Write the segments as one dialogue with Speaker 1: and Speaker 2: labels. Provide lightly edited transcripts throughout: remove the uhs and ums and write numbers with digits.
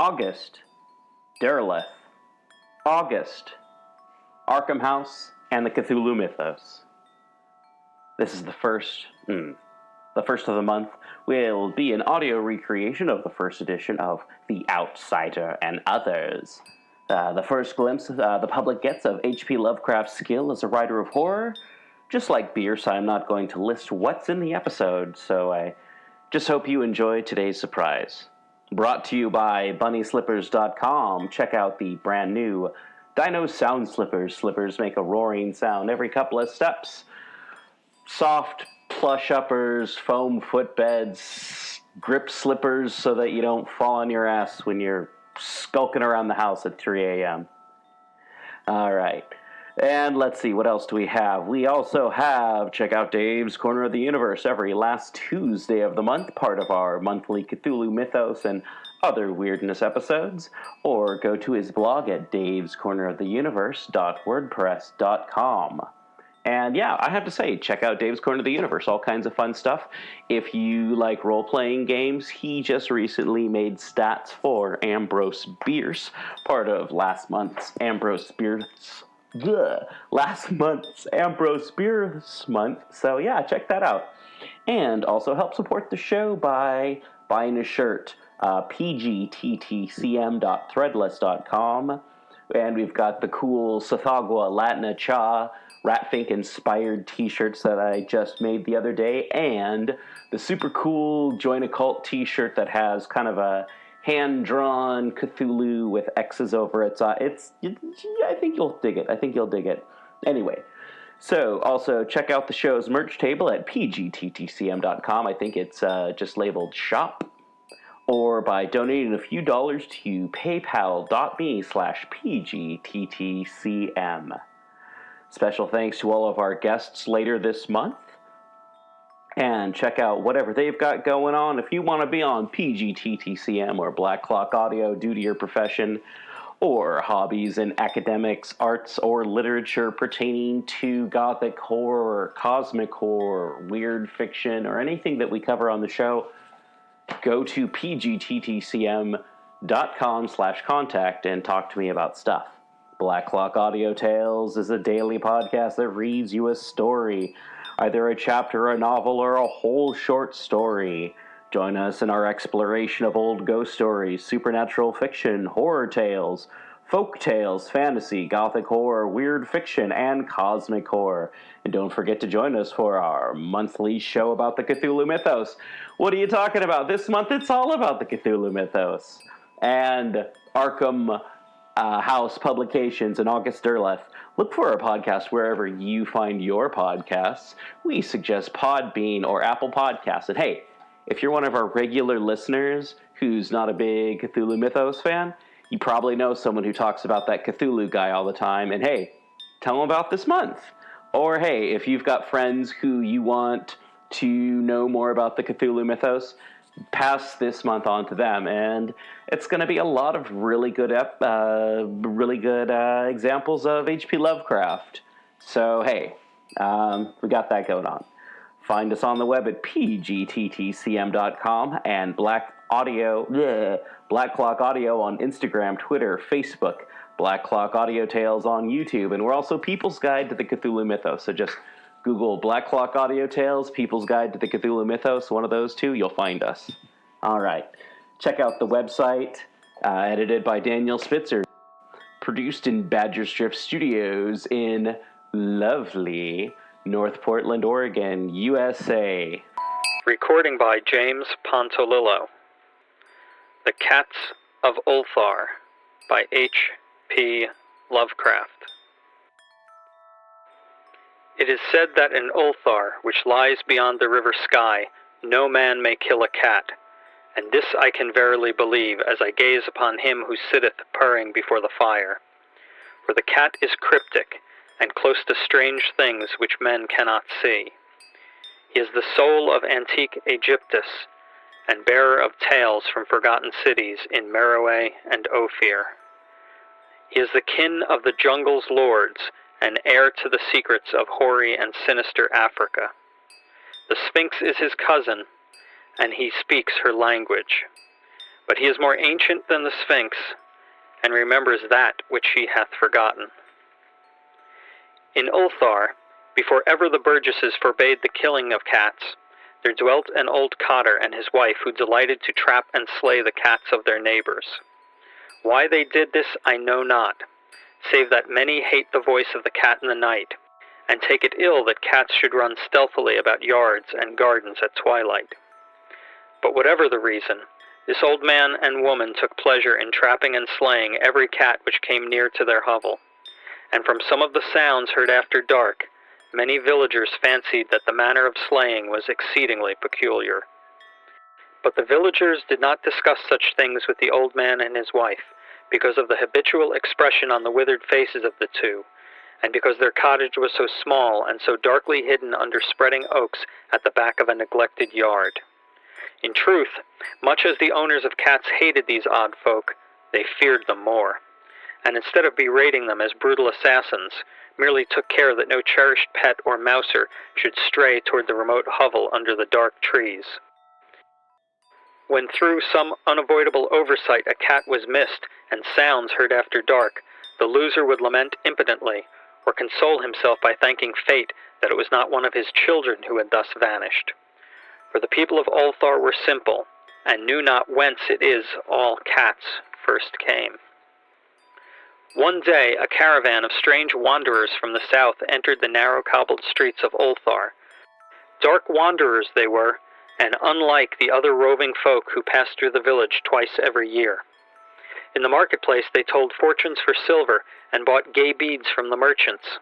Speaker 1: August, Deleth August Arkham House, and the Cthulhu Mythos. This is the first of the month will be an audio recreation of the first edition of The Outsider and Others. The first glimpse the public gets of HP Lovecraft's skill as a writer of horror. Just like Bierce, I'm not going to list what's in the episode, so I just hope you enjoy today's surprise. Brought to you by BunnySlippers.com. Check out the brand new Dino Sound Slippers. Slippers make a roaring sound every couple of steps. Soft plush uppers, foam footbeds, grip slippers so that you don't fall on your ass when you're skulking around the house at 3 a.m. All right. And let's see, what else do we have? We also have, check out Dave's Corner of the Universe every last Tuesday of the month, part of our monthly Cthulhu Mythos and other weirdness episodes, or go to his blog at davescorneroftheuniverse.wordpress.com. And yeah, I have to say, check out Dave's Corner of the Universe, all kinds of fun stuff. If you like role-playing games, he just recently made stats for Ambrose Bierce, part of last month's Ambrose Bierce month. So yeah, check that out. And also help support the show by buying a shirt, pgttcm.threadless.com. And we've got the cool Sathagua Latina Cha Ratfink-inspired t-shirts that I just made the other day, and the super cool Join a Cult t-shirt that has kind of a hand-drawn Cthulhu with X's over it. I think you'll dig it. Anyway, so also check out the show's merch table at pgttcm.com. I think it's just labeled shop. Or by donating a few dollars to paypal.me/pgttcm. Special thanks to all of our guests later this month. And check out whatever they've got going on. If you want to be on PGTTCM or Black Clock Audio due to your profession, or hobbies in academics, arts, or literature pertaining to gothic horror, cosmic horror, weird fiction, or anything that we cover on the show, go to pgttcm.com/contact and talk to me about stuff. Black Clock Audio Tales is a daily podcast that reads you a story, either a chapter, a novel, or a whole short story. Join us in our exploration of old ghost stories, supernatural fiction, horror tales, folk tales, fantasy, gothic horror, weird fiction, and cosmic horror. And don't forget to join us for our monthly show about the Cthulhu Mythos. What are you talking about? This month it's all about the Cthulhu Mythos. And Arkham House Publications and August Deleth. Look for our podcast wherever you find your podcasts. We suggest Podbean or Apple Podcasts. And hey, if you're one of our regular listeners who's not a big Cthulhu Mythos fan, you probably know someone who talks about that Cthulhu guy all the time. And hey, tell them about this month. Or hey, if you've got friends who you want to know more about the Cthulhu Mythos, pass this month on to them, and it's going to be a lot of really good examples of HP Lovecraft. So hey, we got that going on. Find us on the web at pgttcm.com and Black Clock Audio on Instagram, Twitter, Facebook, Black Clock Audio Tales on YouTube, and we're also People's Guide to the Cthulhu Mythos. So just Google Black Clock Audio Tales, People's Guide to the Cthulhu Mythos, one of those two, you'll find us. All right. Check out the website, edited by Daniel Spitzer, produced in Badger Strip Studios in lovely North Portland, Oregon, USA.
Speaker 2: Recording by James Pontolillo. The Cats of Ulthar by H.P. Lovecraft. It is said that in Ulthar, which lies beyond the river Sky, no man may kill a cat, and this I can verily believe as I gaze upon him who sitteth purring before the fire. For the cat is cryptic, and close to strange things which men cannot see. He is the soul of antique Aegyptus, and bearer of tales from forgotten cities in Meroe and Ophir. He is the kin of the jungle's lords, and heir to the secrets of hoary and sinister Africa. The Sphinx is his cousin, and he speaks her language. but he is more ancient than the Sphinx, and remembers that which he hath forgotten. In Ulthar, before ever the burgesses forbade the killing of cats, there dwelt an old cotter and his wife who delighted to trap and slay the cats of their neighbors. Why they did this I know not, save that many hate the voice of the cat in the night, and take it ill that cats should run stealthily about yards and gardens at twilight. But whatever the reason, this old man and woman took pleasure in trapping and slaying every cat which came near to their hovel, and from some of the sounds heard after dark, many villagers fancied that the manner of slaying was exceedingly peculiar. But the villagers did not discuss such things with the old man and his wife, because of the habitual expression on the withered faces of the two, and because their cottage was so small and so darkly hidden under spreading oaks at the back of a neglected yard. In truth, much as the owners of cats hated these odd folk, they feared them more, and instead of berating them as brutal assassins, merely took care that no cherished pet or mouser should stray toward the remote hovel under the dark trees. When through some unavoidable oversight a cat was missed and sounds heard after dark, the loser would lament impotently, or console himself by thanking fate that it was not one of his children who had thus vanished. For the people of Ulthar were simple, and knew not whence it is all cats first came. One day a caravan of strange wanderers from the south entered the narrow cobbled streets of Ulthar. Dark wanderers they were, and unlike the other roving folk who passed through the village twice every year. In the marketplace they told fortunes for silver and bought gay beads from the merchants.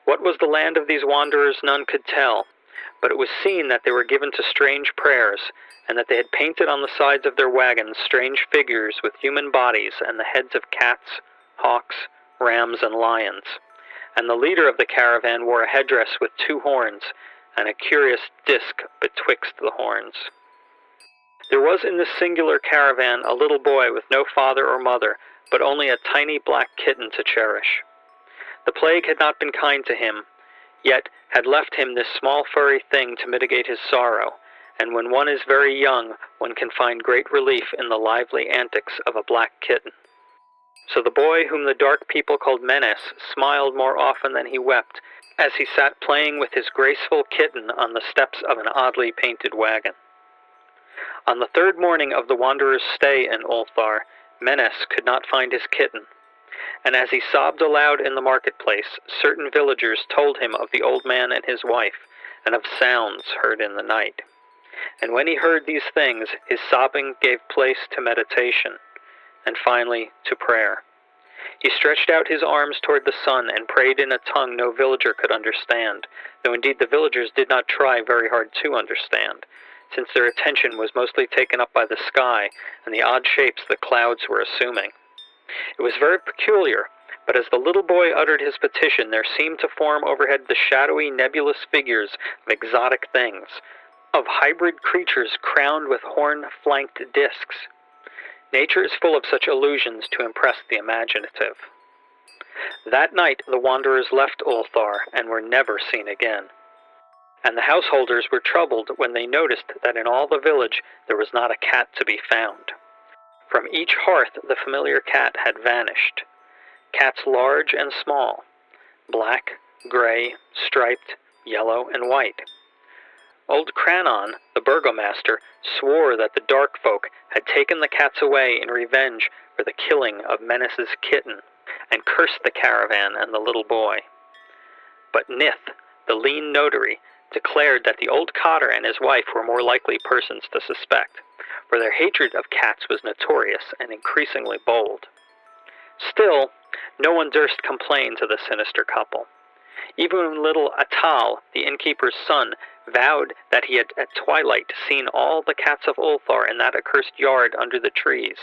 Speaker 2: What was the land of these wanderers none could tell, but it was seen that they were given to strange prayers, and that they had painted on the sides of their wagons strange figures with human bodies and the heads of cats, hawks, rams, and lions. And the leader of the caravan wore a headdress with 2 horns, and a curious disc betwixt the horns. There was in this singular caravan a little boy with no father or mother, but only a tiny black kitten to cherish. The plague had not been kind to him, yet had left him this small furry thing to mitigate his sorrow, and when one is very young, one can find great relief in the lively antics of a black kitten. So the boy, whom the dark people called Menace, smiled more often than he wept, as he sat playing with his graceful kitten on the steps of an oddly painted wagon. On the 3rd morning of the wanderer's stay in Ulthar, Menace could not find his kitten, and as he sobbed aloud in the marketplace, certain villagers told him of the old man and his wife, and of sounds heard in the night. And when he heard these things, his sobbing gave place to meditation, and finally to prayer. He stretched out his arms toward the sun and prayed in a tongue no villager could understand, though indeed the villagers did not try very hard to understand, since their attention was mostly taken up by the sky and the odd shapes the clouds were assuming. It was very peculiar, but as the little boy uttered his petition, there seemed to form overhead the shadowy, nebulous figures of exotic things, of hybrid creatures crowned with horn-flanked discs. Nature is full of such illusions to impress the imaginative. That night the wanderers left Ulthar and were never seen again. And the householders were troubled when they noticed that in all the village there was not a cat to be found. From each hearth the familiar cat had vanished. Cats large and small, black, gray, striped, yellow, and white. Old Cranon, the burgomaster, swore that the dark folk had taken the cats away in revenge for the killing of Menace's kitten, and cursed the caravan and the little boy. But Nith, the lean notary, declared that the old cotter and his wife were more likely persons to suspect, for their hatred of cats was notorious and increasingly bold. Still, no one durst complain to the sinister couple. Even when little Atal, the innkeeper's son, vowed that he had at twilight seen all the cats of Ulthar in that accursed yard under the trees,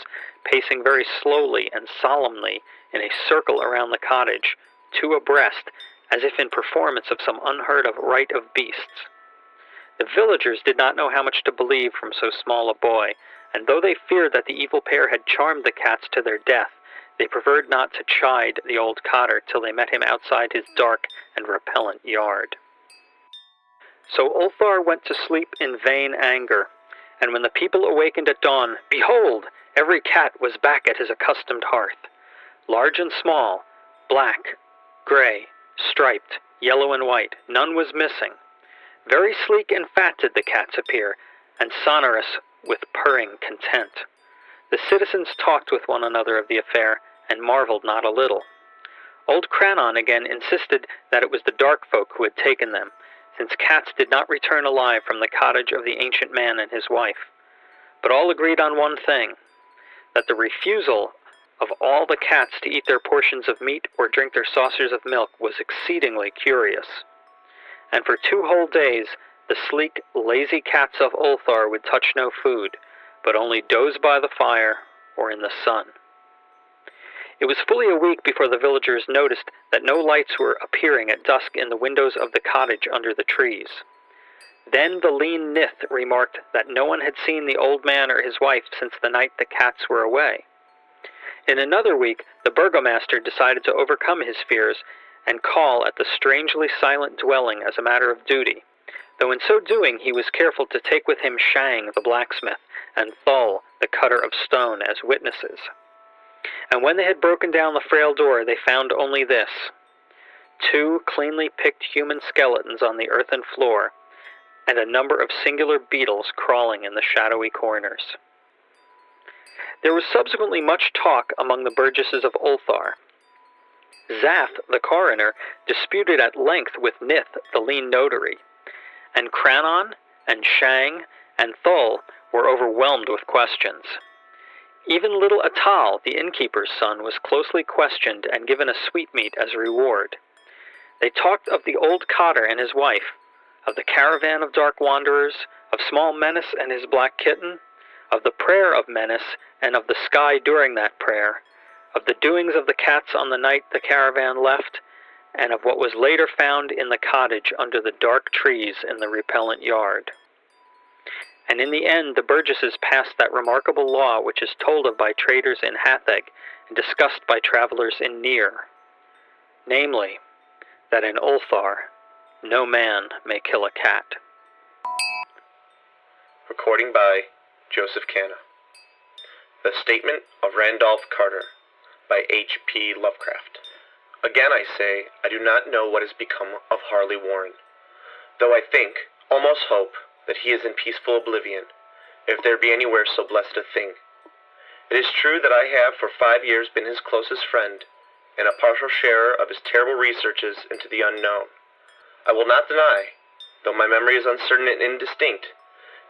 Speaker 2: pacing very slowly and solemnly in a circle around the cottage, 2 abreast, as if in performance of some unheard-of rite of beasts. The villagers did not know how much to believe from so small a boy, and though they feared that the evil pair had charmed the cats to their death, they preferred not to chide the old cotter till they met him outside his dark and repellent yard. So Ulthar went to sleep in vain anger, And when the people awakened at dawn, behold, every cat was back at his accustomed hearth. Large and small, black, gray, striped, yellow and white, none was missing. Very sleek and fat did the cats appear, and sonorous with purring content. The citizens talked with one another of the affair, and marveled not a little. Old Cranon again insisted that it was the dark folk who had taken them, since cats did not return alive from the cottage of the ancient man and his wife. But all agreed on one thing, that the refusal of all the cats to eat their portions of meat or drink their saucers of milk was exceedingly curious. And for 2 whole days, the sleek, lazy cats of Ulthar would touch no food, but only doze by the fire or in the sun. It was fully a week before the villagers noticed that no lights were appearing at dusk in the windows of the cottage under the trees. Then the lean Nith remarked that no one had seen the old man or his wife since the night the cats were away. In another week, the burgomaster decided to overcome his fears and call at the strangely silent dwelling as a matter of duty, though in so doing he was careful to take with him Shang the blacksmith and Thul the cutter of stone as witnesses. And when they had broken down the frail door, they found only this: 2 cleanly picked human skeletons on the earthen floor, and a number of singular beetles crawling in the shadowy corners. There was subsequently much talk among the burgesses of Ulthar. Zath, the coroner, disputed at length with Nith, the lean notary, and Cranon, and Shang, and Thul were overwhelmed with questions. Even little Atal, the innkeeper's son, was closely questioned and given a sweetmeat as a reward. They talked of the old cotter and his wife, of the caravan of dark wanderers, of small Menace and his black kitten, of the prayer of Menace and of the sky during that prayer, of the doings of the cats on the night the caravan left, and of what was later found in the cottage under the dark trees in the repellent yard. And in the end, the burgesses passed that remarkable law which is told of by traders in Hatheg and discussed by travelers in Nir, namely, that in Ulthar no man may kill a cat.
Speaker 3: Recording by Joseph Canna. The Statement of Randolph Carter by HP Lovecraft. Again I say, I do not know what has become of Harley Warren, though I think, almost hope, that he is in peaceful oblivion, if there be anywhere so blessed a thing. It is true that I have for 5 years been his closest friend, and a partial sharer of his terrible researches into the unknown. I will not deny, though my memory is uncertain and indistinct,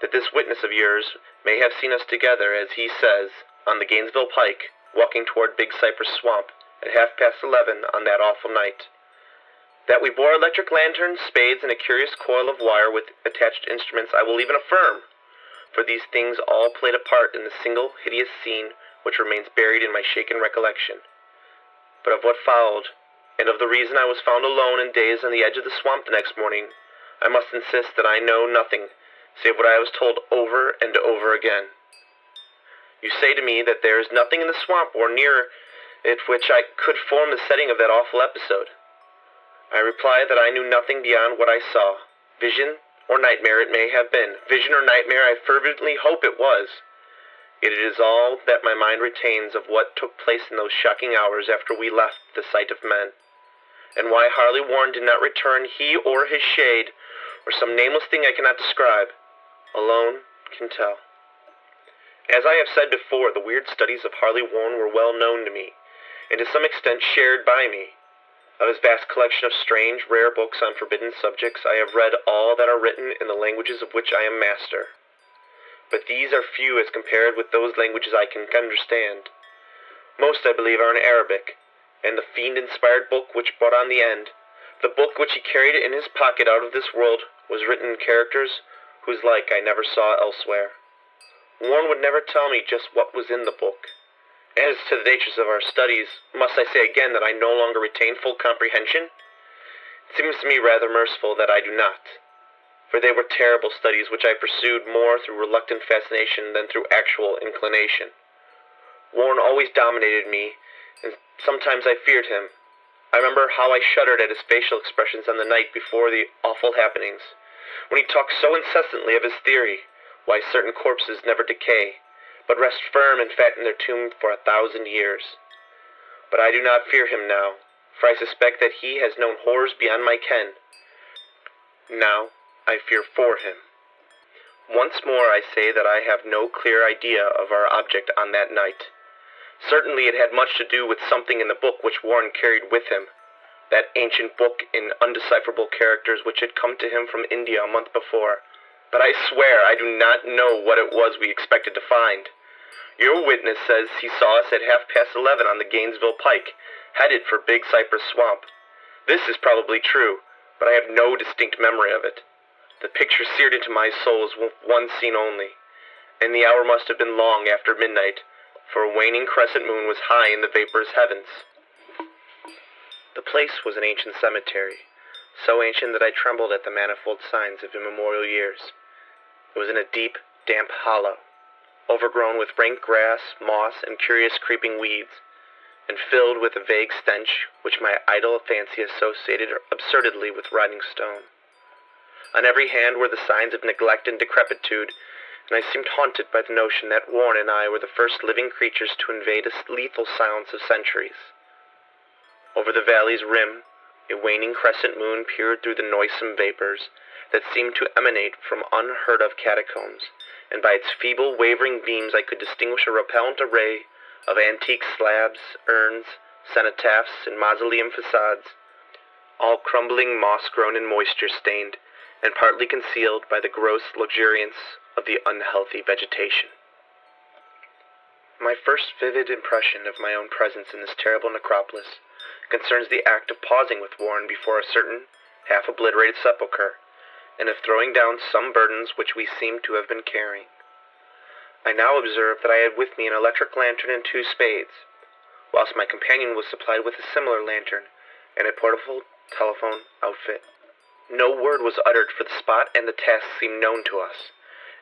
Speaker 3: that this witness of yours may have seen us together, as he says, on the Gainesville Pike, walking toward Big Cypress Swamp at 11:30 on that awful night. That we bore electric lanterns, spades, and a curious coil of wire with attached instruments I will even affirm, for these things all played a part in the single hideous scene which remains buried in my shaken recollection. But of what followed, and of the reason I was found alone and dazed on the edge of the swamp the next morning, I must insist that I know nothing, save what I was told over and over again. You say to me that there is nothing in the swamp or near it which I could form the setting of that awful episode. I reply that I knew nothing beyond what I saw. Vision or nightmare it may have been. Vision or nightmare I fervently hope it was. Yet it is all that my mind retains of what took place in those shocking hours after we left the sight of men. And why Harley Warren did not return, he or his shade, or some nameless thing I cannot describe, alone can tell. As I have said before, the weird studies of Harley Warren were well known to me, and to some extent shared by me. Of his vast collection of strange, rare books on forbidden subjects, I have read all that are written in the languages of which I am master. But these are few as compared with those languages I can understand. Most, I believe, are in Arabic, and the fiend-inspired book which brought on the end, the book which he carried in his pocket out of this world, was written in characters whose like I never saw elsewhere. Warren would never tell me just what was in the book. As to the natures of our studies, must I say again that I no longer retain full comprehension? It seems to me rather merciful that I do not, for they were terrible studies which I pursued more through reluctant fascination than through actual inclination. Warren always dominated me, and sometimes I feared him. I remember how I shuddered at his facial expressions on the night before the awful happenings, when he talked so incessantly of his theory, why certain corpses never decay, but rest firm and fat in their tomb for 1,000 years. But I do not fear him now, for I suspect that he has known horrors beyond my ken. Now I fear for him. Once more I say that I have no clear idea of our object on that night. Certainly it had much to do with something in the book which Warren carried with him, that ancient book in undecipherable characters which had come to him from India a month before. But I swear I do not know what it was we expected to find. Your witness says he saw us at 11:30 on the Gainesville Pike, headed for Big Cypress Swamp. This is probably true, but I have no distinct memory of it. The picture seared into my soul is one scene only, and the hour must have been long after midnight, for a waning crescent moon was high in the vaporous heavens. The place was an ancient cemetery, so ancient that I trembled at the manifold signs of immemorial years. It was in a deep, damp hollow, overgrown with rank grass, moss, and curious creeping weeds, and filled with a vague stench which my idle fancy associated absurdly with rotting stone. On every hand were the signs of neglect and decrepitude, and I seemed haunted by the notion that Warren and I were the first living creatures to invade the lethal silence of centuries. Over the valley's rim, a waning crescent moon peered through the noisome vapors that seemed to emanate from unheard-of catacombs, and by its feeble, wavering beams I could distinguish a repellent array of antique slabs, urns, cenotaphs, and mausoleum facades, all crumbling, moss-grown, and moisture-stained, and partly concealed by the gross luxuriance of the unhealthy vegetation. My first vivid impression of my own presence in this terrible necropolis concerns the act of pausing with Warren before a certain half-obliterated sepulchre, and of throwing down some burdens which we seemed to have been carrying. I now observed that I had with me an electric lantern and 2 spades, whilst my companion was supplied with a similar lantern and a portable telephone outfit. No word was uttered, for the spot and the task seemed known to us,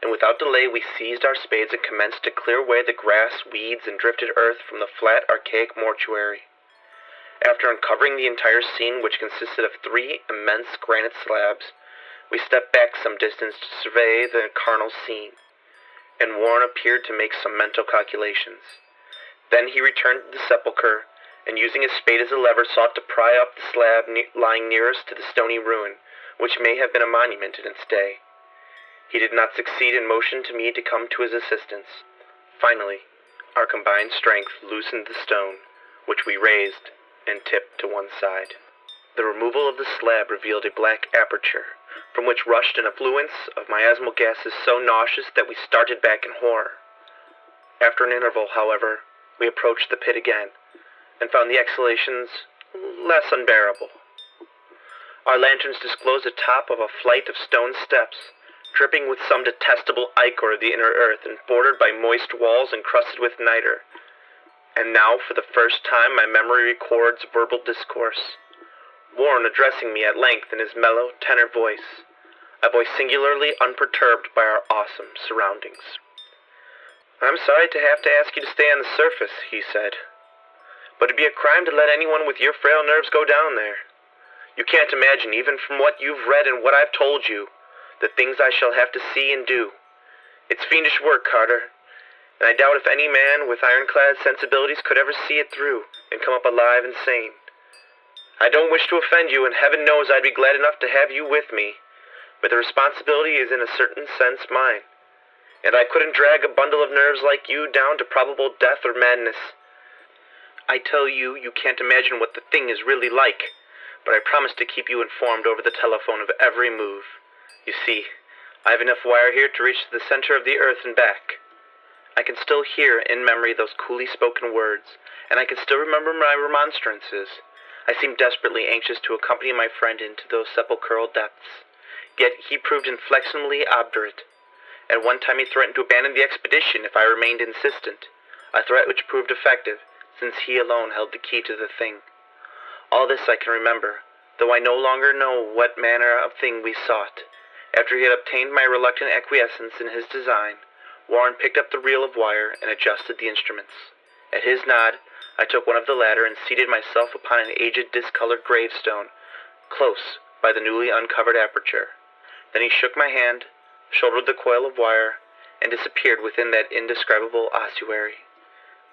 Speaker 3: and without delay we seized our spades and commenced to clear away the grass, weeds, and drifted earth from the flat, archaic mortuary. After uncovering the entire scene, which consisted of 3 immense granite slabs, we stepped back some distance to survey the carnal scene, and Warren appeared to make some mental calculations. Then he returned to the sepulchre, and using his spade as a lever, sought to pry up the slab lying nearest to the stony ruin, which may have been a monument in its day. He did not succeed, and motioned to me to come to his assistance. Finally, our combined strength loosened the stone, which we raised and tipped to one side. The removal of the slab revealed a black aperture, from which rushed an affluence of miasmal gases so nauseous that we started back in horror. After an interval, however, we approached the pit again, and found the exhalations less unbearable. Our lanterns disclosed the top of a flight of stone steps, dripping with some detestable ichor of the inner earth, and bordered by moist walls encrusted with niter. And now, for the first time, my memory records verbal discourse. Warren addressing me at length in his mellow tenor voice, a voice singularly unperturbed by our awesome surroundings. "I'm sorry to have to ask you to stay on the surface," he said, "but it'd be a crime to let anyone with your frail nerves go down there. You can't imagine, even from what you've read and what I've told you, the things I shall have to see and do. It's fiendish work, Carter, and I doubt if any man with ironclad sensibilities could ever see it through and come up alive and sane. I don't wish to offend you, and heaven knows I'd be glad enough to have you with me, but the responsibility is in a certain sense mine, and I couldn't drag a bundle of nerves like you down to probable death or madness. I tell you, you can't imagine what the thing is really like, but I promise to keep you informed over the telephone of every move. You see, I have enough wire here to reach to the center of the earth and back. I can still hear in memory those coolly spoken words, and I can still remember my remonstrances. I seemed desperately anxious to accompany my friend into those sepulchral depths, yet he proved inflexibly obdurate. At one time he threatened to abandon the expedition if I remained insistent, a threat which proved effective, since he alone held the key to the thing. All this I can remember, though I no longer know what manner of thing we sought. After he had obtained my reluctant acquiescence in his design, Warren picked up the reel of wire and adjusted the instruments. At his nod, I took one of the latter and seated myself upon an aged, discolored gravestone, close by the newly uncovered aperture. Then he shook my hand, shouldered the coil of wire, and disappeared within that indescribable ossuary.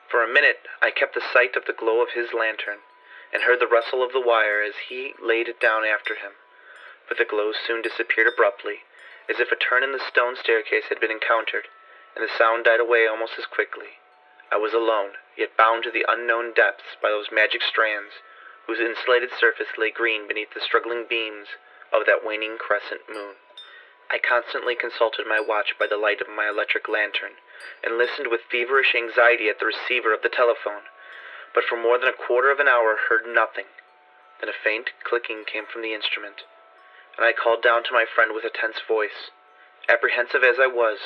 Speaker 3: For a minute I kept the sight of the glow of his lantern, and heard the rustle of the wire as he laid it down after him. But the glow soon disappeared abruptly, as if a turn in the stone staircase had been encountered, and the sound died away almost as quickly. I was alone, yet bound to the unknown depths by those magic strands, whose insulated surface lay green beneath the struggling beams of that waning crescent moon. I constantly consulted my watch by the light of my electric lantern, and listened with feverish anxiety at the receiver of the telephone, but for more than a quarter of an hour heard nothing. Then a faint clicking came from the instrument, and I called down to my friend with a tense voice. Apprehensive as I was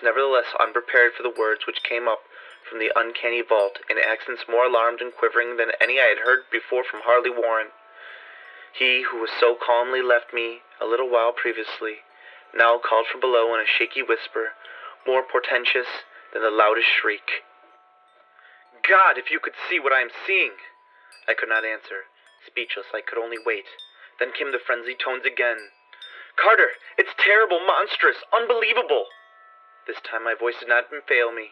Speaker 3: nevertheless unprepared for the words which came up from the uncanny vault in accents more alarmed and quivering than any I had heard before from Harley Warren. He who was so calmly left me a little while previously, now called from below in a shaky whisper, more portentous than the loudest shriek. God, if you could see what I am seeing! I could not answer. Speechless, I could only wait. Then came the frenzied tones again. Carter, it's terrible, monstrous, unbelievable! This time my voice did not fail me,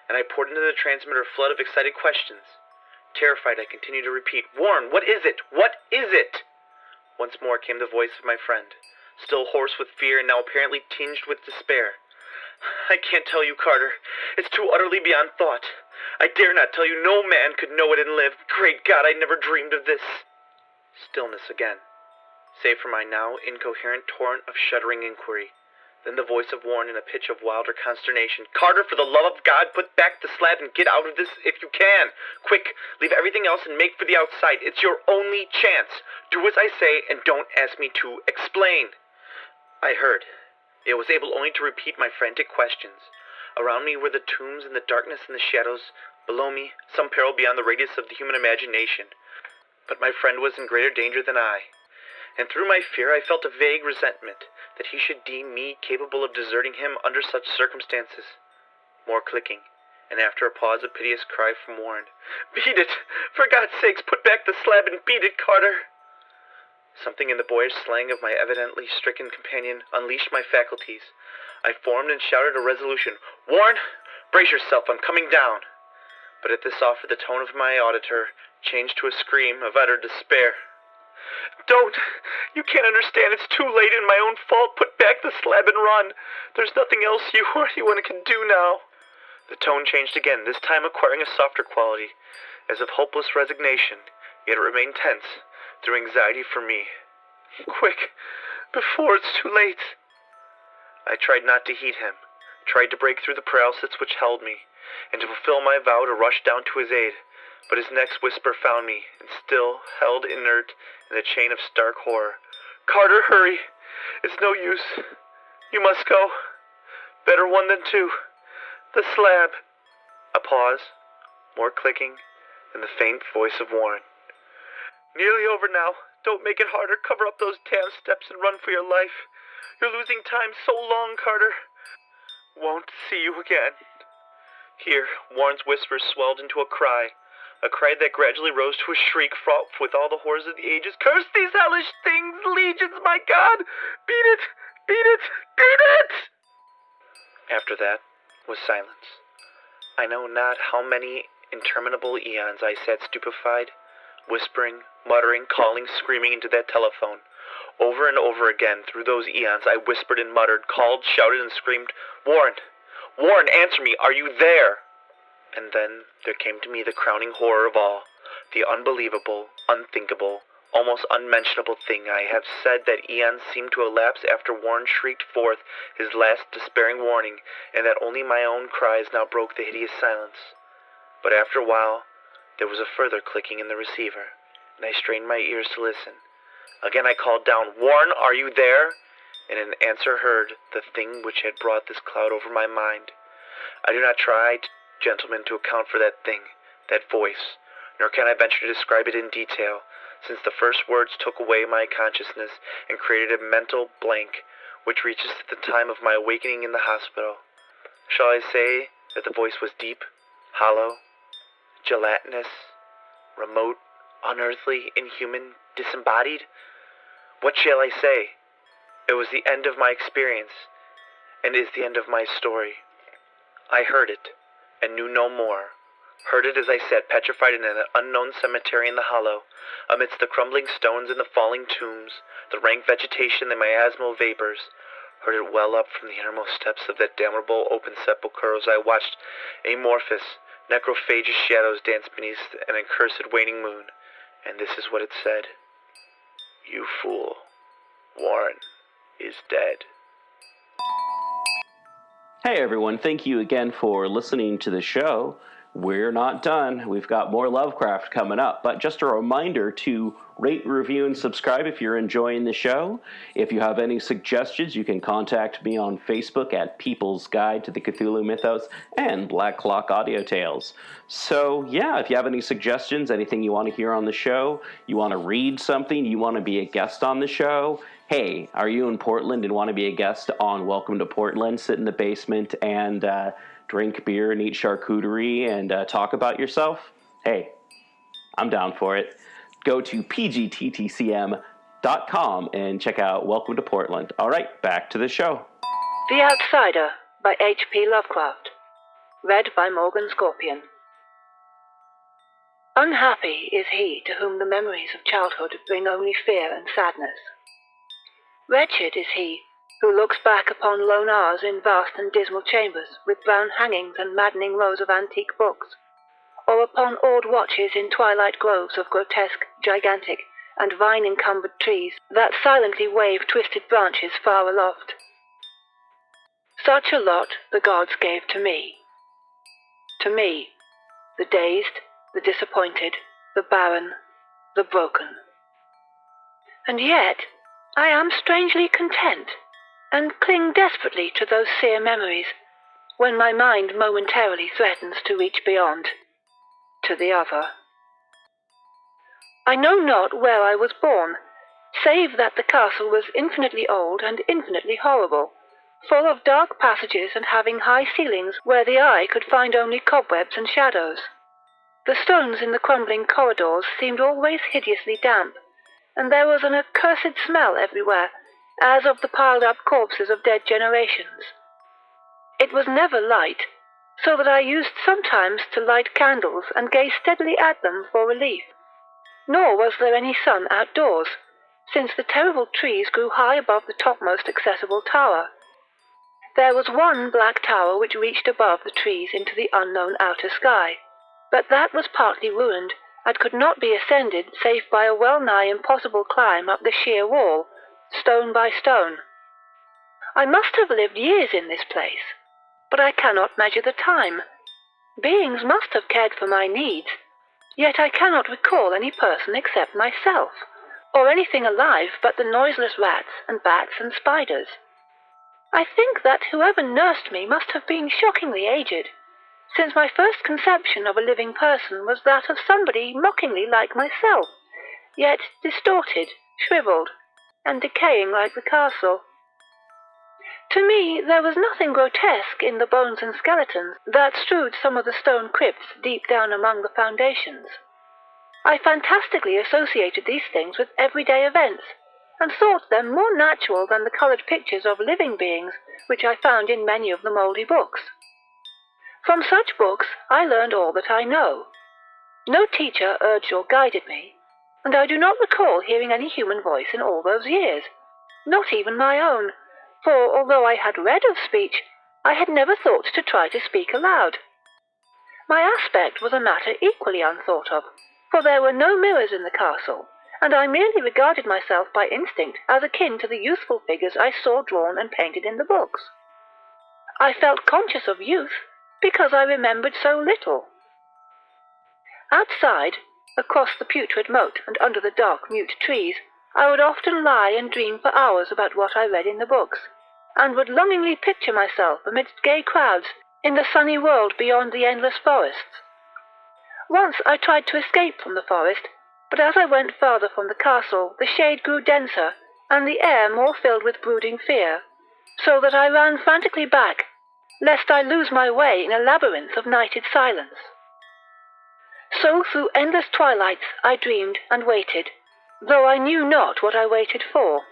Speaker 3: and I poured into the transmitter a flood of excited questions. Terrified, I continued to repeat, Warren, what is it? What is it? Once more came the voice of my friend, still hoarse with fear and now apparently tinged with despair. I can't tell you, Carter. It's too utterly beyond thought. I dare not tell you. No man could know it and live. Great God, I never dreamed of this. Stillness again, save for my now incoherent torrent of shuddering inquiry. Then the voice of Warren in a pitch of wilder consternation. Carter, for the love of God, put back the slab and get out of this if you can. Quick, leave everything else and make for the outside. It's your only chance. Do as I say and don't ask me to explain. I heard. Yet was able only to repeat my frantic questions. Around me were the tombs and the darkness and the shadows. Below me, some peril beyond the radius of the human imagination. But my friend was in greater danger than I. And through my fear I felt a vague resentment that he should deem me capable of deserting him under such circumstances. More clicking, and after a pause a piteous cry from Warren. Beat it! For God's sakes, put back the slab and beat it, Carter! Something in the boyish slang of my evidently stricken companion unleashed my faculties. I formed and shouted a resolution. Warren, brace yourself, I'm coming down. But at this offer the tone of my auditor changed to a scream of utter despair. Don't! You can't understand. It's too late and my own fault. Put back the slab and run. There's nothing else you or anyone can do now. The tone changed again, this time acquiring a softer quality, as of hopeless resignation, yet it remained tense, through anxiety for me. Quick, before it's too late. I tried not to heed him, tried to break through the paralysis which held me, and to fulfill my vow to rush down to his aid. But his next whisper found me, and still held inert in a chain of stark horror. Carter, hurry! It's no use. You must go. Better one than two. The slab. A pause, more clicking, and the faint voice of Warren. Nearly over now. Don't make it harder. Cover up those damn steps and run for your life. You're losing time so long, Carter. Won't see you again. Here, Warren's whisper swelled into a cry that gradually rose to a shriek fraught with all the horrors of the ages. Curse these hellish things, legions, my God! Beat it! Beat it! Beat it! After that was silence. I know not how many interminable eons I sat stupefied, whispering, muttering, calling, screaming into that telephone. Over and over again through those eons I whispered and muttered, called, shouted, and screamed, Warren! Warren, answer me! Are you there? And then there came to me the crowning horror of all, the unbelievable, unthinkable, almost unmentionable thing I have said, that eons seemed to elapse after Warren shrieked forth his last despairing warning, and that only my own cries now broke the hideous silence. But after a while there was a further clicking in the receiver, and I strained my ears to listen. Again I called down, Warren, are you there? And in answer heard the thing which had brought this cloud over my mind. I do not try, gentlemen, to account for that thing, that voice, nor can I venture to describe it in detail, since the first words took away my consciousness and created a mental blank which reaches to the time of my awakening in the hospital. Shall I say that the voice was deep, hollow, gelatinous, remote, unearthly, inhuman, disembodied? What shall I say? It was the end of my experience, and is the end of my story. I heard it, and knew no more. Heard it, as I said, petrified in an unknown cemetery in the hollow, amidst the crumbling stones and the falling tombs, the rank vegetation, the miasmal vapors. Heard it well up from the innermost steps of that damnable open sepulchre as I watched amorphous, necrophagous shadows dance beneath an accursed waning moon. And this is what it said. You fool, Warren is dead.
Speaker 1: Hey everyone, thank you again for listening to the show. We're not done. We've got more Lovecraft coming up, but just a reminder to rate, review, and subscribe if you're enjoying the show. If you have any suggestions, you can contact me on Facebook at People's Guide to the Cthulhu Mythos and Black Clock Audio Tales. So yeah, if you have any suggestions, anything you want to hear on the show, you want to read something, you want to be a guest on the show, hey, are you in Portland and want to be a guest on Welcome to Portland? Sit in the basement and drink beer and eat charcuterie and talk about yourself? Hey, I'm down for it. Go to pgttcm.com and check out Welcome to Portland. All right, back to the show.
Speaker 4: The Outsider by HP Lovecraft. Read by Morgan Scorpion. Unhappy is he to whom the memories of childhood bring only fear and sadness. Wretched is he who looks back upon lone hours in vast and dismal chambers with brown hangings and maddening rows of antique books, or upon awed watches in twilight groves of grotesque, gigantic, and vine-encumbered trees that silently wave twisted branches far aloft. Such a lot the gods gave to me. To me, the dazed, the disappointed, the barren, the broken. And yet, I am strangely content, and cling desperately to those sere memories when my mind momentarily threatens to reach beyond, to the other. I know not where I was born, save that the castle was infinitely old and infinitely horrible, full of dark passages and having high ceilings where the eye could find only cobwebs and shadows. The stones in the crumbling corridors seemed always hideously damp, and there was an accursed smell everywhere, as of the piled-up corpses of dead generations. It was never light, so that I used sometimes to light candles and gaze steadily at them for relief. Nor was there any sun outdoors, since the terrible trees grew high above the topmost accessible tower. There was one black tower which reached above the trees into the unknown outer sky, but that was partly ruined, and could not be ascended save by a well-nigh impossible climb up the sheer wall, stone by stone. I must have lived years in this place, but I cannot measure the time. Beings must have cared for my needs, yet I cannot recall any person except myself, or anything alive but the noiseless rats and bats and spiders. I think that whoever nursed me must have been shockingly aged, since my first conception of a living person was that of somebody mockingly like myself, yet distorted, shriveled, and decaying like the castle. To me, there was nothing grotesque in the bones and skeletons that strewed some of the stone crypts deep down among the foundations. I fantastically associated these things with everyday events, and thought them more natural than the colored pictures of living beings which I found in many of the mouldy books. From such books I learned all that I know. No teacher urged or guided me, and I do not recall hearing any human voice in all those years, not even my own, for although I had read of speech, I had never thought to try to speak aloud. My aspect was a matter equally unthought of, for there were no mirrors in the castle, and I merely regarded myself by instinct as akin to the youthful figures I saw drawn and painted in the books. I felt conscious of youth, because I remembered so little. Outside, across the putrid moat and under the dark, mute trees, I would often lie and dream for hours about what I read in the books, and would longingly picture myself amidst gay crowds in the sunny world beyond the endless forests. Once I tried to escape from the forest, but as I went farther from the castle, the shade grew denser, and the air more filled with brooding fear, so that I ran frantically back, lest I lose my way in a labyrinth of nighted silence. So through endless twilights I dreamed and waited, though I knew not what I waited for.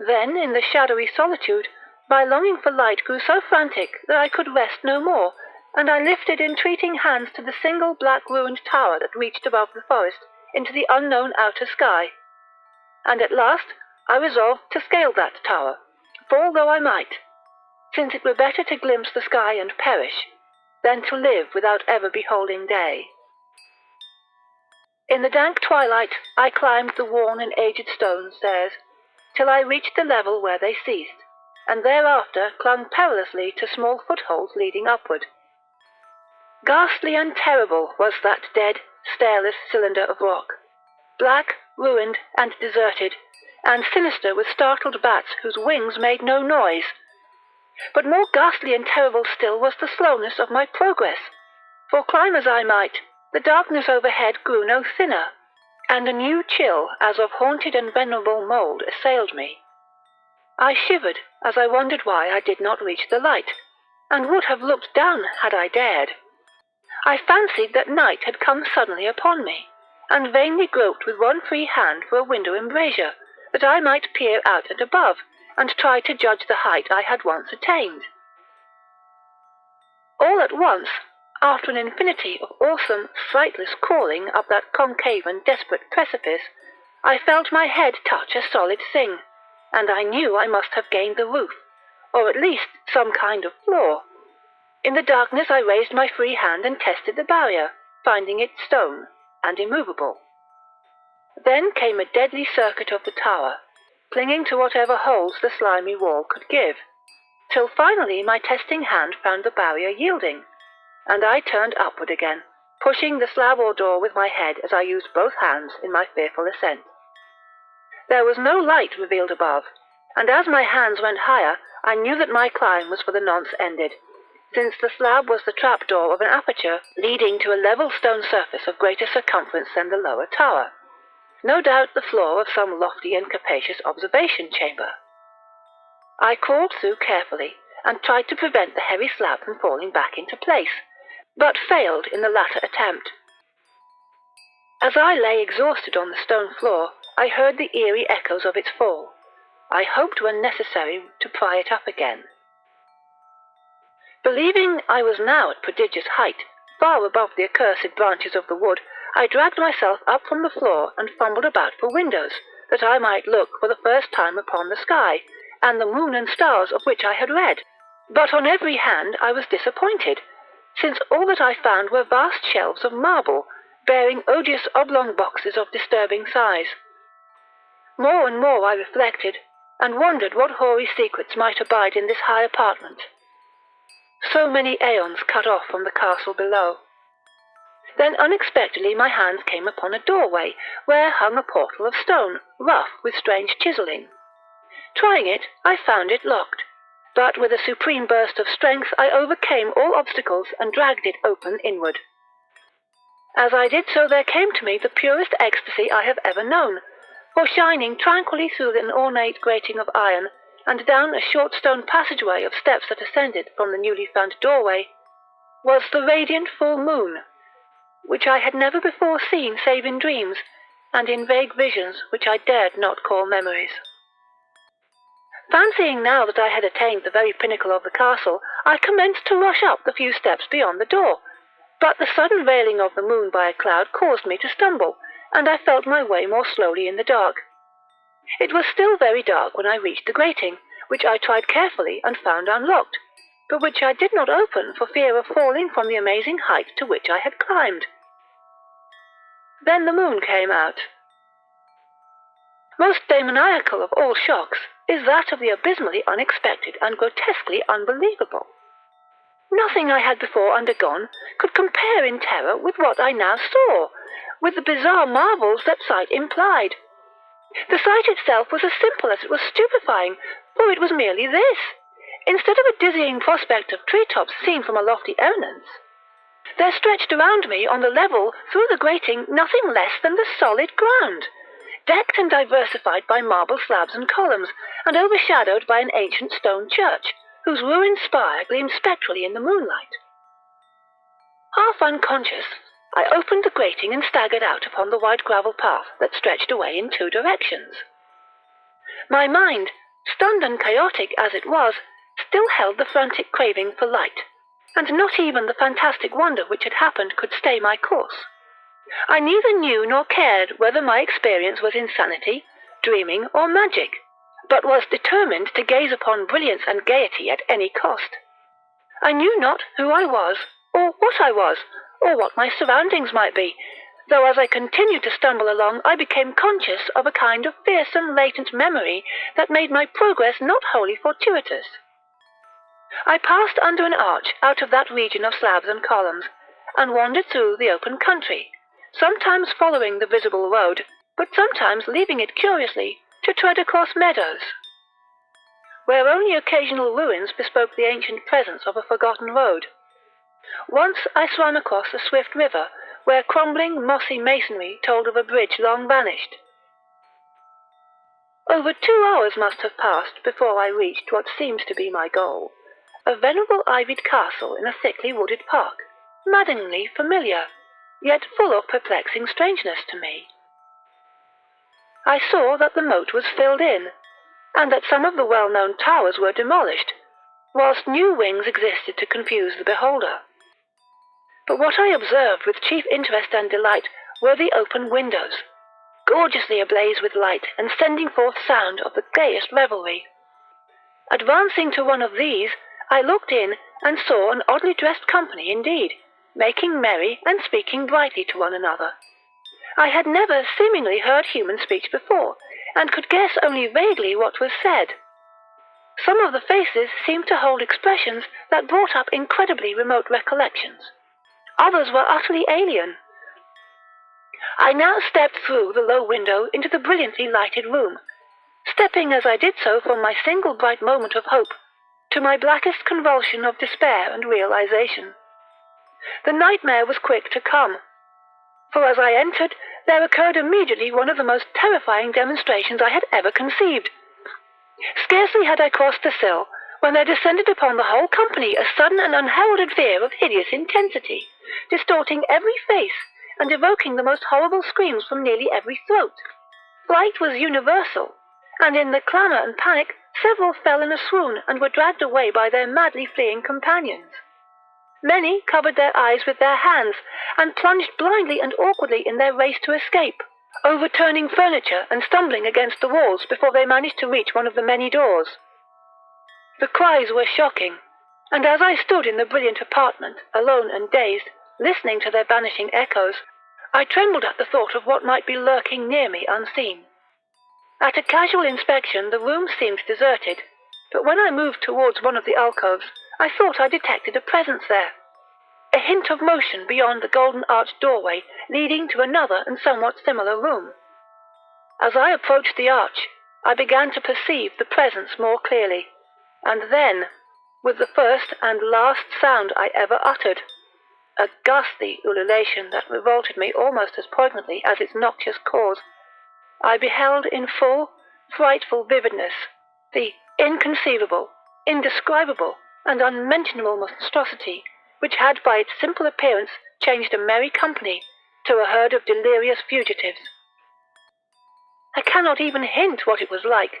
Speaker 4: Then, in the shadowy solitude, My longing for light grew so frantic that I could rest no more, and I lifted entreating hands to the single black ruined tower that reached above the forest into the unknown outer sky. And at last I resolved to scale that tower, fall though I might, since it were better to glimpse the sky and perish than to live without ever beholding day. In the dank twilight I climbed the worn and aged stone stairs, till I reached the level where they ceased, and thereafter clung perilously to small footholds leading upward. Ghastly and terrible was that dead, stairless cylinder of rock, black, ruined, and deserted, and sinister with startled bats whose wings made no noise. But more ghastly and terrible still was the slowness of my progress, for climb as I might, the darkness overhead grew no thinner, and a new chill as of haunted and venerable mould assailed me. I shivered as I wondered why I did not reach the light, and would have looked down had I dared. I fancied that night had come suddenly upon me, and vainly groped with one free hand for a window embrasure, that I might peer out and above, and try to judge the height I had once attained. All at once, after an infinity of awesome, sightless crawling up that concave and desperate precipice, I felt my head touch a solid thing, and I knew I must have gained the roof, or at least some kind of floor. In the darkness I raised my free hand and tested the barrier, finding it stone and immovable. Then came a deadly circuit of the tower, clinging to whatever holds the slimy wall could give, till finally my testing hand found the barrier yielding, and I turned upward again, pushing the slab or door with my head as I used both hands in my fearful ascent. There was no light revealed above, and as my hands went higher, I knew that my climb was for the nonce ended, since the slab was the trapdoor of an aperture leading to a level stone surface of greater circumference than the lower tower. No doubt the floor of some lofty and capacious observation chamber. I crawled through carefully, and tried to prevent the heavy slab from falling back into place, but failed in the latter attempt. As I lay exhausted on the stone floor, I heard the eerie echoes of its fall. I hoped when necessary to pry it up again. Believing I was now at prodigious height, far above the accursed branches of the wood, I dragged myself up from the floor and fumbled about for windows, that I might look for the first time upon the sky, and the moon and stars of which I had read. But on every hand I was disappointed, since all that I found were vast shelves of marble, bearing odious oblong boxes of disturbing size. More and more I reflected, and wondered what hoary secrets might abide in this high apartment. So many aeons cut off from the castle below. Then unexpectedly my hands came upon a doorway, where hung a portal of stone, rough with strange chiselling. Trying it, I found it locked, but with a supreme burst of strength I overcame all obstacles and dragged it open inward. As I did so there came to me the purest ecstasy I have ever known, for shining tranquilly through an ornate grating of iron, and down a short stone passageway of steps that ascended from the newly found doorway, was the radiant full moon, which I had never before seen save in dreams, and in vague visions which I dared not call memories. Fancying now that I had attained the very pinnacle of the castle, I commenced to rush up the few steps beyond the door, but the sudden veiling of the moon by a cloud caused me to stumble, and I felt my way more slowly in the dark. It was still very dark when I reached the grating, which I tried carefully and found unlocked, but which I did not open for fear of falling from the amazing height to which I had climbed. Then the moon came out. Most demoniacal of all shocks is that of the abysmally unexpected and grotesquely unbelievable. Nothing I had before undergone could compare in terror with what I now saw, with the bizarre marvels that sight implied. The sight itself was as simple as it was stupefying, for it was merely this. Instead of a dizzying prospect of treetops seen from a lofty eminence, there stretched around me on the level through the grating nothing less than the solid ground, decked and diversified by marble slabs and columns, and overshadowed by an ancient stone church, whose ruined spire gleamed spectrally in the moonlight. Half unconscious, I opened the grating and staggered out upon the wide gravel path that stretched away in two directions. My mind, stunned and chaotic as it was, still held the frantic craving for light, and not even the fantastic wonder which had happened could stay my course. I neither knew nor cared whether my experience was insanity, dreaming, or magic, but was determined to gaze upon brilliance and gaiety at any cost. I knew not who I was, or what my surroundings might be, though as I continued to stumble along I became conscious of a kind of fearsome latent memory that made my progress not wholly fortuitous. I passed under an arch out of that region of slabs and columns, and wandered through the open country, sometimes following the visible road, but sometimes leaving it curiously to tread across meadows, where only occasional ruins bespoke the ancient presence of a forgotten road. Once I swam across a swift river, where crumbling, mossy masonry told of a bridge long vanished. Over 2 hours must have passed before I reached what seemed to be my goal, a venerable ivied castle in a thickly wooded park, maddeningly familiar, yet full of perplexing strangeness to me. I saw that the moat was filled in, and that some of the well-known towers were demolished, whilst new wings existed to confuse the beholder. But what I observed with chief interest and delight were the open windows, gorgeously ablaze with light and sending forth sound of the gayest revelry. Advancing to one of these, I looked in and saw an oddly dressed company indeed, making merry and speaking brightly to one another. I had never seemingly heard human speech before, and could guess only vaguely what was said. Some of the faces seemed to hold expressions that brought up incredibly remote recollections. Others were utterly alien. I now stepped through the low window into the brilliantly lighted room, stepping as I did so from my single bright moment of hope to my blackest convulsion of despair and realization. The nightmare was quick to come, for as I entered, there occurred immediately one of the most terrifying demonstrations I had ever conceived. Scarcely had I crossed the sill, when there descended upon the whole company a sudden and unheralded fear of hideous intensity, distorting every face and evoking the most horrible screams from nearly every throat. Flight was universal, and in the clamour and panic, several fell in a swoon and were dragged away by their madly fleeing companions. Many covered their eyes with their hands and plunged blindly and awkwardly in their race to escape, overturning furniture and stumbling against the walls before they managed to reach one of the many doors. The cries were shocking, and as I stood in the brilliant apartment, alone and dazed, listening to their vanishing echoes, I trembled at the thought of what might be lurking near me unseen. At a casual inspection, the room seemed deserted, but when I moved towards one of the alcoves, I thought I detected a presence there, a hint of motion beyond the golden-arched doorway leading to another and somewhat similar room. As I approached the arch, I began to perceive the presence more clearly, and then, with the first and last sound I ever uttered, a ghastly ululation that revolted me almost as poignantly as its noxious cause, I beheld in full, frightful vividness the inconceivable, indescribable, and unmentionable monstrosity which had by its simple appearance changed a merry company to a herd of delirious fugitives. I cannot even hint what it was like,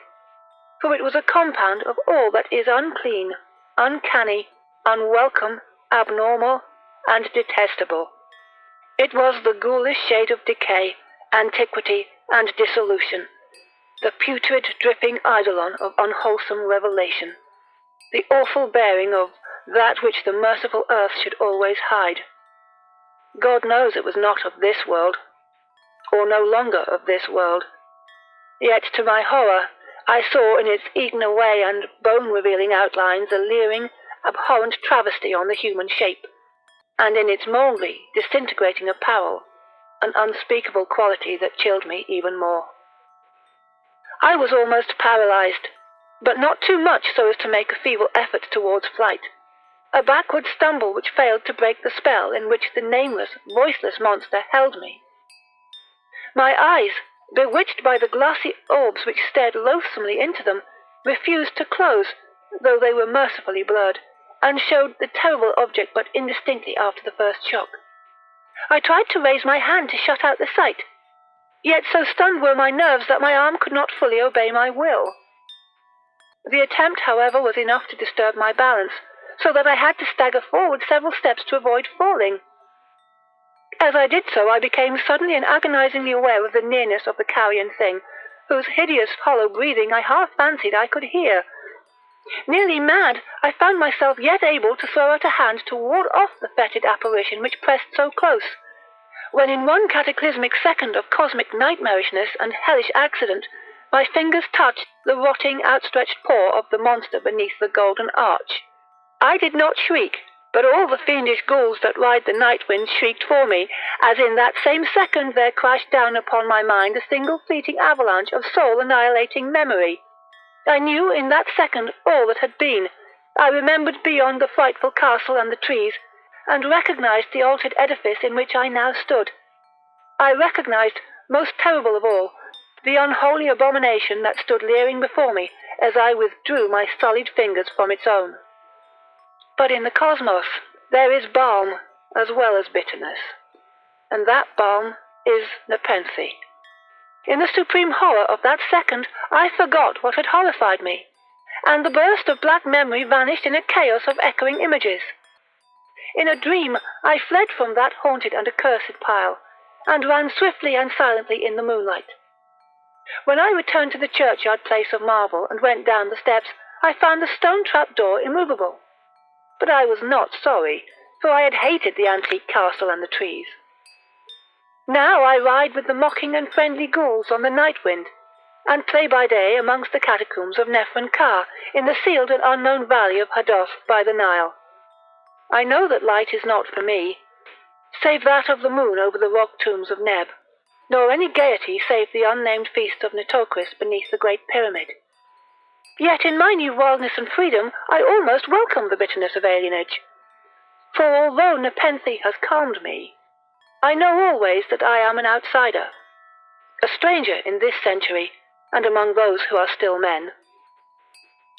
Speaker 4: for it was a compound of all that is unclean, uncanny, unwelcome, abnormal, and detestable. It was the ghoulish shade of decay, antiquity, and dissolution, the putrid, dripping eidolon of unwholesome revelation, the awful bearing of that which the merciful earth should always hide. God knows it was not of this world, or no longer of this world. Yet, to my horror, I saw in its eaten away and bone-revealing outlines a leering, abhorrent travesty on the human shape, and in its mouldy, disintegrating apparel, an unspeakable quality that chilled me even more. I was almost paralyzed, but not too much so as to make a feeble effort towards flight, a backward stumble which failed to break the spell in which the nameless, voiceless monster held me. My eyes, bewitched by the glassy orbs which stared loathsomely into them, refused to close, though they were mercifully blurred, and showed the terrible object but indistinctly after the first shock. I tried to raise my hand to shut out the sight, yet so stunned were my nerves that my arm could not fully obey my will. The attempt, however, was enough to disturb my balance, so that I had to stagger forward several steps to avoid falling. As I did so, I became suddenly and agonizingly aware of the nearness of the carrion thing, whose hideous, hollow breathing I half fancied I could hear. Nearly mad, I found myself yet able to throw out a hand to ward off the fetid apparition which pressed so close, when in one cataclysmic second of cosmic nightmarishness and hellish accident, my fingers touched the rotting, outstretched paw of the monster beneath the golden arch. I did not shriek, but all the fiendish ghouls that ride the night wind shrieked for me, as in that same second there crashed down upon my mind a single fleeting avalanche of soul-annihilating memory. I knew in that second all that had been. I remembered beyond the frightful castle and the trees, and recognized the altered edifice in which I now stood. I recognized, most terrible of all, the unholy abomination that stood leering before me as I withdrew my sullied fingers from its own. But in the cosmos there is balm as well as bitterness, and that balm is Nepenthe. In the supreme horror of that second, I forgot what had horrified me, and the burst of black memory vanished in a chaos of echoing images. In a dream, I fled from that haunted and accursed pile, and ran swiftly and silently in the moonlight. When I returned to the churchyard place of marble and went down the steps, I found the stone trap door immovable. But I was not sorry, for I had hated the antique castle and the trees. Now I ride with the mocking and friendly ghouls on the night wind, and play by day amongst the catacombs of Nephron Ka in the sealed and unknown valley of Hadoth by the Nile. I know that light is not for me, save that of the moon over the rock tombs of Neb, nor any gaiety save the unnamed feast of Nitocris beneath the Great Pyramid. Yet in my new wildness and freedom I almost welcome the bitterness of alienage, for although Nepenthe has calmed me, I know always that I am an outsider, a stranger in this century and among those who are still men.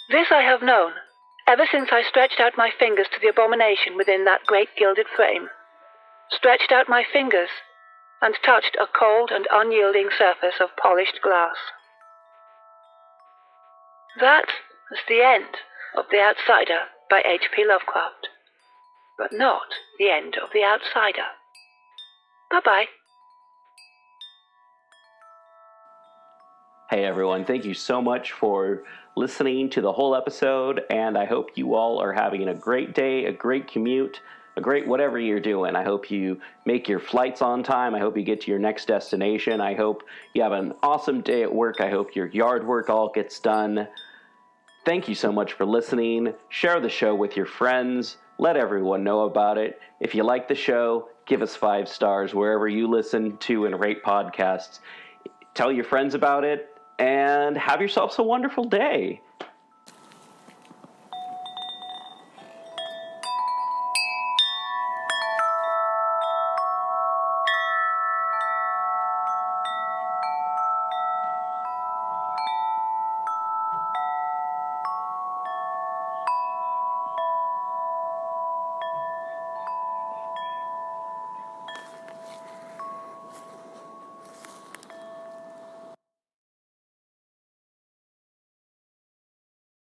Speaker 4: This I have known, ever since I stretched out my fingers to the abomination within that great gilded frame, stretched out my fingers and touched a cold and unyielding surface of polished glass. That was the end of The Outsider by HP Lovecraft, but not the end of The Outsider. Bye-bye.
Speaker 1: Hey everyone, thank you so much for listening to the whole episode, and I hope you all are having a great day, a great commute, a great whatever you're doing. I hope you make your flights on time. I hope you get to your next destination. I hope you have an awesome day at work. I hope your yard work all gets done. Thank you so much for listening. Share the show with your friends. Let everyone know about it. If you like the show, give us 5 stars wherever you listen to and rate podcasts. Tell your friends about it, and have yourselves a wonderful day.